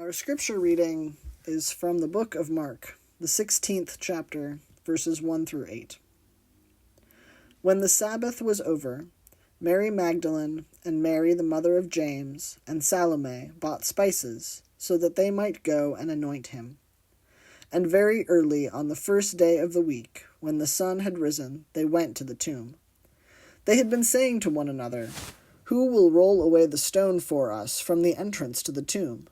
Our scripture reading is from the book of Mark, the 16th chapter, verses 1 through 8. When the Sabbath was over, Mary Magdalene and Mary the mother of James and Salome bought spices so that they might go and anoint him. And very early on the first day of the week, when the sun had risen, they went to the tomb. They had been saying to one another, "Who will roll away the stone for us from the entrance to the tomb?"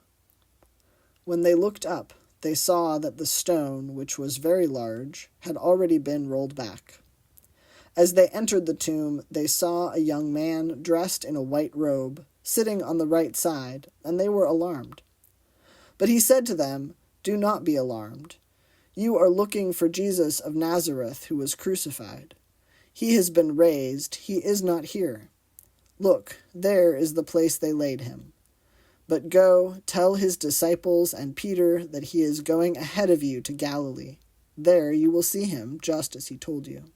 When they looked up, they saw that the stone, which was very large, had already been rolled back. As they entered the tomb, they saw a young man dressed in a white robe, sitting on the right side, and they were alarmed. But he said to them, "Do not be alarmed. You are looking for Jesus of Nazareth, who was crucified. He has been raised. He is not here. Look, there is the place they laid him. But go, tell his disciples and Peter that he is going ahead of you to Galilee. There you will see him, just as he told you."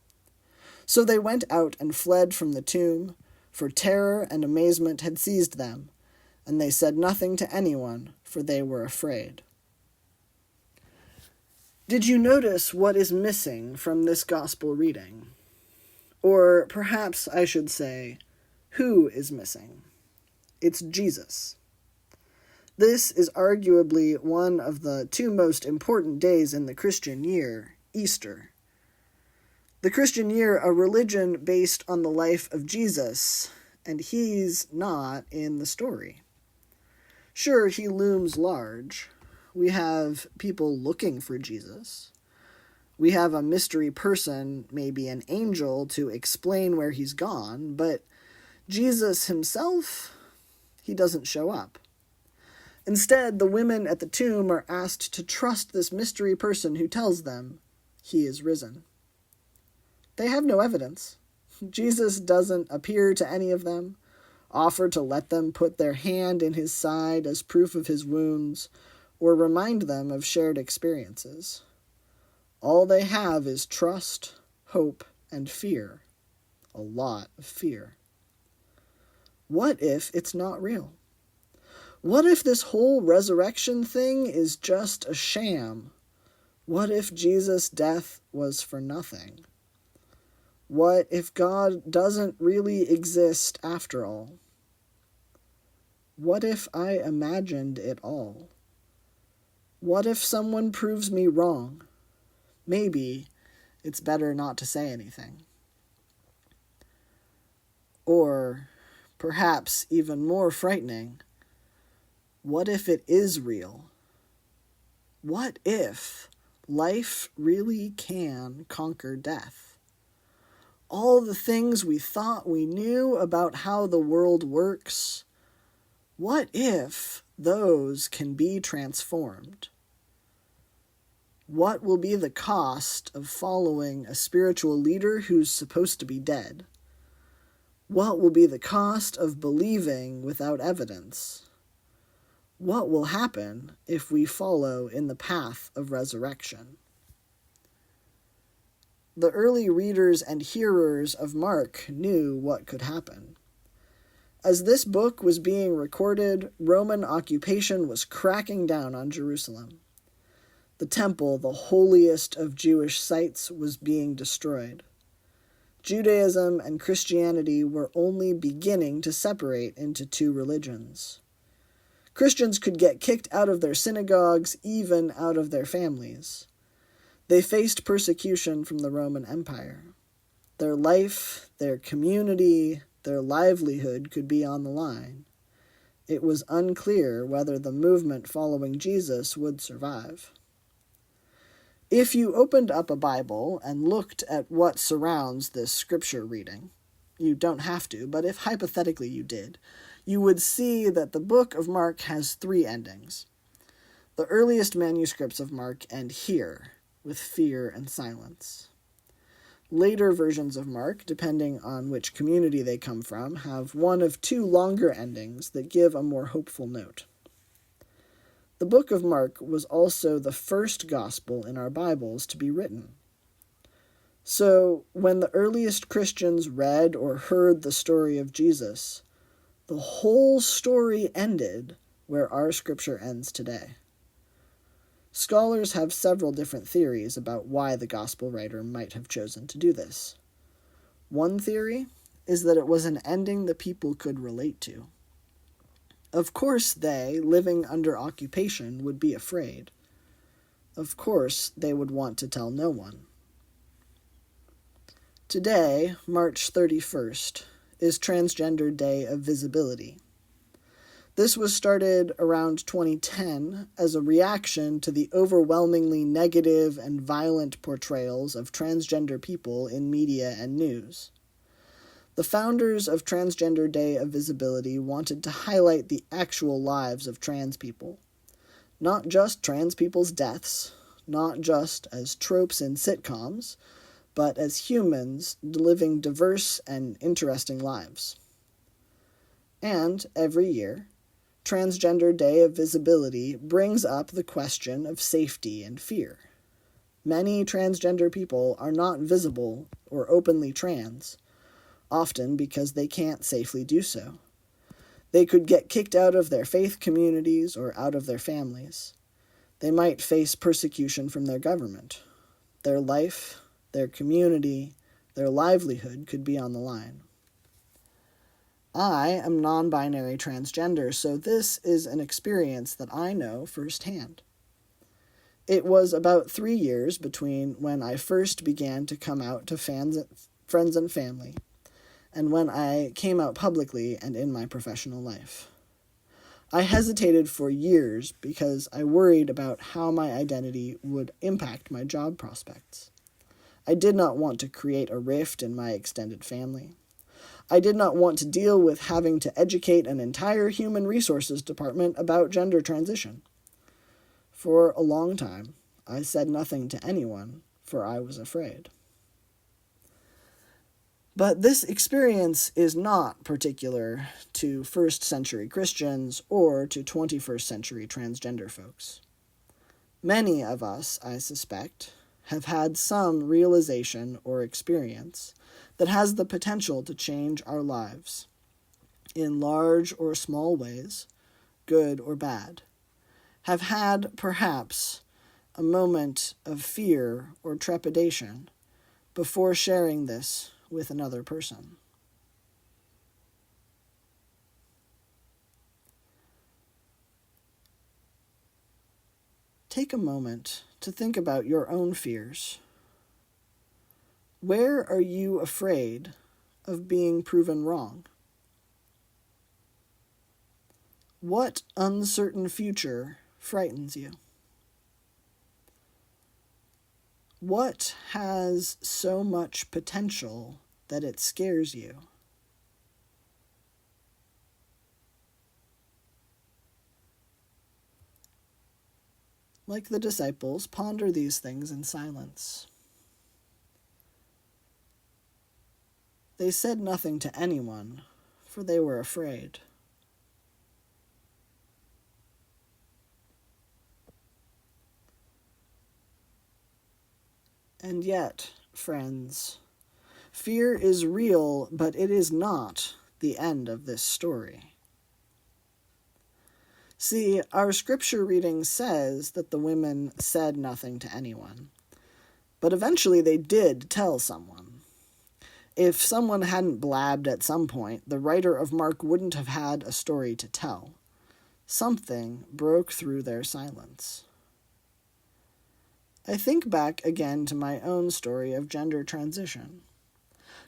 So they went out and fled from the tomb, for terror and amazement had seized them, and they said nothing to anyone, for they were afraid. Did you notice what is missing from this gospel reading? Or perhaps I should say, who is missing? It's Jesus. This is arguably one of the two most important days in the Christian year, Easter. The Christian year, a religion based on the life of Jesus, and he's not in the story. Sure, he looms large. We have people looking for Jesus. We have a mystery person, maybe an angel, to explain where he's gone, but Jesus himself, he doesn't show up. Instead, the women at the tomb are asked to trust this mystery person who tells them he is risen. They have no evidence. Jesus doesn't appear to any of them, offer to let them put their hand in his side as proof of his wounds, or remind them of shared experiences. All they have is trust, hope, and fear. A lot of fear. What if it's not real? What if this whole resurrection thing is just a sham? What if Jesus' death was for nothing? What if God doesn't really exist after all? What if I imagined it all? What if someone proves me wrong? Maybe it's better not to say anything. Or, perhaps even more frightening, what if it is real? What if life really can conquer death? All the things we thought we knew about how the world works, what if those can be transformed? What will be the cost of following a spiritual leader who's supposed to be dead? What will be the cost of believing without evidence? What will happen if we follow in the path of resurrection? The early readers and hearers of Mark knew what could happen. As this book was being recorded, Roman occupation was cracking down on Jerusalem. The temple, the holiest of Jewish sites, was being destroyed. Judaism and Christianity were only beginning to separate into two religions. Christians could get kicked out of their synagogues, even out of their families. They faced persecution from the Roman Empire. Their life, their community, their livelihood could be on the line. It was unclear whether the movement following Jesus would survive. If you opened up a Bible and looked at what surrounds this scripture reading, you don't have to, but if hypothetically you did, you would see that the book of Mark has three endings. The earliest manuscripts of Mark end here, with fear and silence. Later versions of Mark, depending on which community they come from, have one of two longer endings that give a more hopeful note. The book of Mark was also the first gospel in our Bibles to be written. So, when the earliest Christians read or heard the story of Jesus, the whole story ended where our scripture ends today. Scholars have several different theories about why the gospel writer might have chosen to do this. One theory is that it was an ending the people could relate to. Of course they, living under occupation, would be afraid. Of course they would want to tell no one. Today, March 31st, is Transgender Day of Visibility. This was started around 2010 as a reaction to the overwhelmingly negative and violent portrayals of transgender people in media and news. The founders of Transgender Day of Visibility wanted to highlight the actual lives of trans people, not just trans people's deaths, not just as tropes in sitcoms, but as humans living diverse and interesting lives. And every year, Transgender Day of Visibility brings up the question of safety and fear. Many transgender people are not visible or openly trans, often because they can't safely do so. They could get kicked out of their faith communities or out of their families. They might face persecution from their government. Their life, their community, their livelihood could be on the line. I am non-binary transgender, so this is an experience that I know firsthand. It was about 3 years between when I first began to come out to friends and family, and when I came out publicly and in my professional life. I hesitated for years because I worried about how my identity would impact my job prospects. I did not want to create a rift in my extended family. I did not want to deal with having to educate an entire human resources department about gender transition. For a long time, I said nothing to anyone, for I was afraid. But this experience is not particular to first century Christians or to 21st century transgender folks. Many of us, I suspect, have had some realization or experience that has the potential to change our lives, in large or small ways, good or bad, have had, perhaps, a moment of fear or trepidation before sharing this with another person. Take a moment to think about your own fears. Where are you afraid of being proven wrong? What uncertain future frightens you? What has so much potential that it scares you? Like the disciples, ponder these things in silence. They said nothing to anyone, for they were afraid. And yet, friends, fear is real, but it is not the end of this story. See, our scripture reading says that the women said nothing to anyone, but eventually they did tell someone. If someone hadn't blabbed at some point, the writer of Mark wouldn't have had a story to tell. Something broke through their silence. I think back again to my own story of gender transition.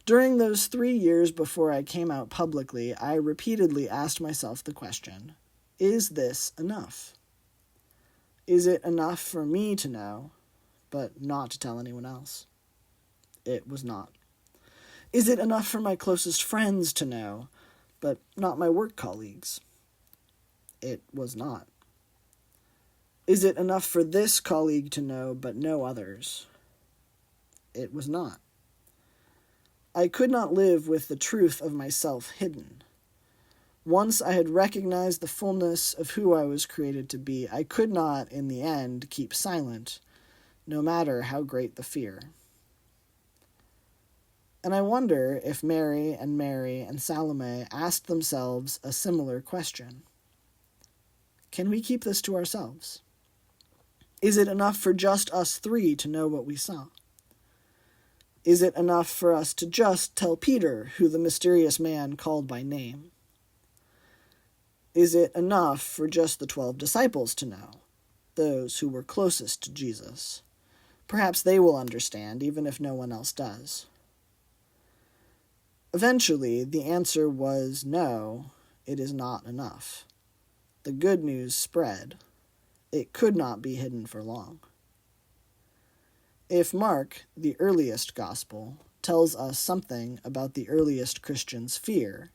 During those 3 years before I came out publicly, I repeatedly asked myself the question, is this enough? Is it enough for me to know, but not to tell anyone else? It was not. Is it enough for my closest friends to know, but not my work colleagues? It was not. Is it enough for this colleague to know, but no others? It was not. I could not live with the truth of myself hidden. Once I had recognized the fullness of who I was created to be, I could not, in the end, keep silent, no matter how great the fear. And I wonder if Mary and Salome asked themselves a similar question. can we keep this to ourselves? Is it enough for just us three to know what we saw? Is it enough for us to just tell Peter who the mysterious man called by name? Is it enough for just the 12 disciples to know, those who were closest to Jesus? Perhaps they will understand, even if no one else does. Eventually, the answer was no, it is not enough. The good news spread. It could not be hidden for long. If Mark, the earliest gospel, tells us something about the earliest Christians' fear,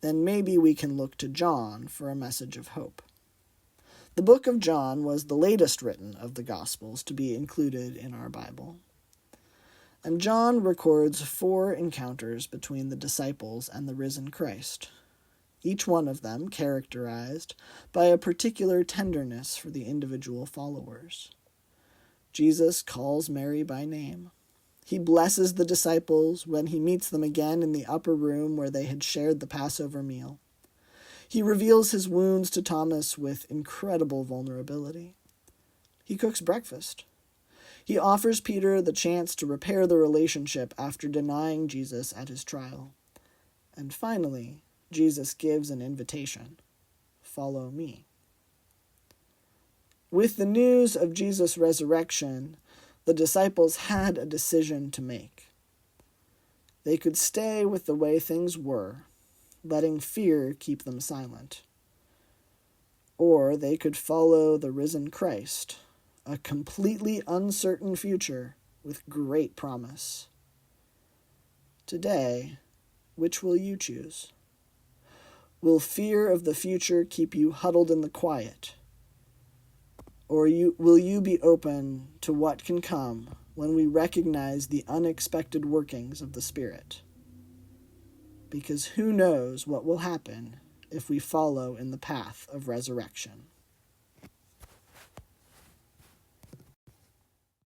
then maybe we can look to John for a message of hope. The book of John was the latest written of the Gospels to be included in our Bible. And John records 4 encounters between the disciples and the risen Christ, each one of them characterized by a particular tenderness for the individual followers. Jesus calls Mary by name. He blesses the disciples when he meets them again in the upper room where they had shared the Passover meal. He reveals his wounds to Thomas with incredible vulnerability. He cooks breakfast. He offers Peter the chance to repair the relationship after denying Jesus at his trial. And finally, Jesus gives an invitation. Follow me. With the news of Jesus' resurrection, the disciples had a decision to make. They could stay with the way things were, letting fear keep them silent. Or they could follow the risen Christ, a completely uncertain future with great promise. Today, which will you choose? Will fear of the future keep you huddled in the quiet? Or will you be open to what can come when we recognize the unexpected workings of the Spirit? Because who knows what will happen if we follow in the path of resurrection.